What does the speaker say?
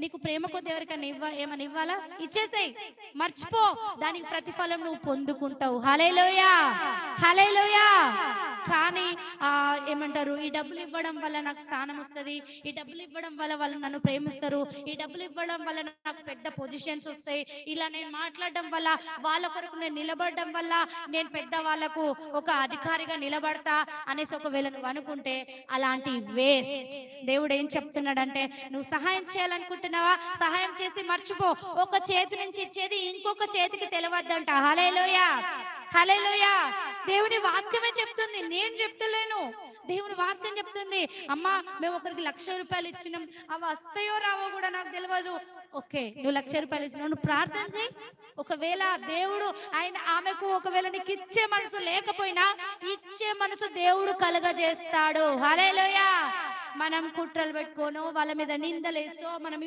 నీకు ప్రేమ కొద్ది ఎవరికైనా ఏమైనా ఇవ్వాలా? ఇచ్చేసేయ్, మర్చిపో. దానికి ప్రతిఫలం నువ్వు పొందుకుంటావు. హల్లెలూయా, హల్లెలూయా. కానీ ఏమంటారు, ఈ డబ్బులు ఇవ్వడం వల్ల నాకు స్థానం వస్తుంది, ఈ డబ్బులు ఇవ్వడం వల్ల వాళ్ళు నన్ను ప్రేమిస్తారు, ఈ డబ్బులు ఇవ్వడం వల్ల నాకు పెద్ద పొజిషన్స్ వస్తాయి, ఇలా నేను మాట్లాడడం వల్ల, వాళ్ళ కొరకు నేను నిలబడడం వల్ల నేను పెద్ద వాళ్ళకు ఒక అధికారిగా నిలబడతా అనేసి ఒకవేళ నువ్వు అనుకుంటే అలాంటి వేస్ట్. దేవుడు ఏం చెప్తున్నాడంటే, నువ్వు సహాయం చేయాలనుకుంటున్నావా, సహాయం చేసి మర్చిపో. ఒక చేతి నుంచి ఇచ్చేది ఇంకొక చేతికి తెలియవద్దంట. హల్లెలూయా, హల్లెలూయా. దేవుని వాక్యమే చెప్తుంది, నేను చెప్తలేను. దేవుని వాక్యం చెప్తుంది. అమ్మా, మేము ఒకరికి ₹1,00,000 ఇచ్చినాం, అవి వస్తాయో రావో కూడా నాకు తెలియదు. ఓకే, నువ్వు ₹1,00,000 ఇచ్చినావు, నువ్వు ప్రార్థన చేయి. ఒకవేళ దేవుడు ఆమెకు ఒకవేళ నీకు ఇచ్చే మనసు లేకపోయినా ఇచ్చే మనసు దేవుడు కలుగజేస్తాడు. హల్లెలూయా. మనం కుట్రలు పెట్టుకోనో, వాళ్ళ మీద నిందలేసో, మనం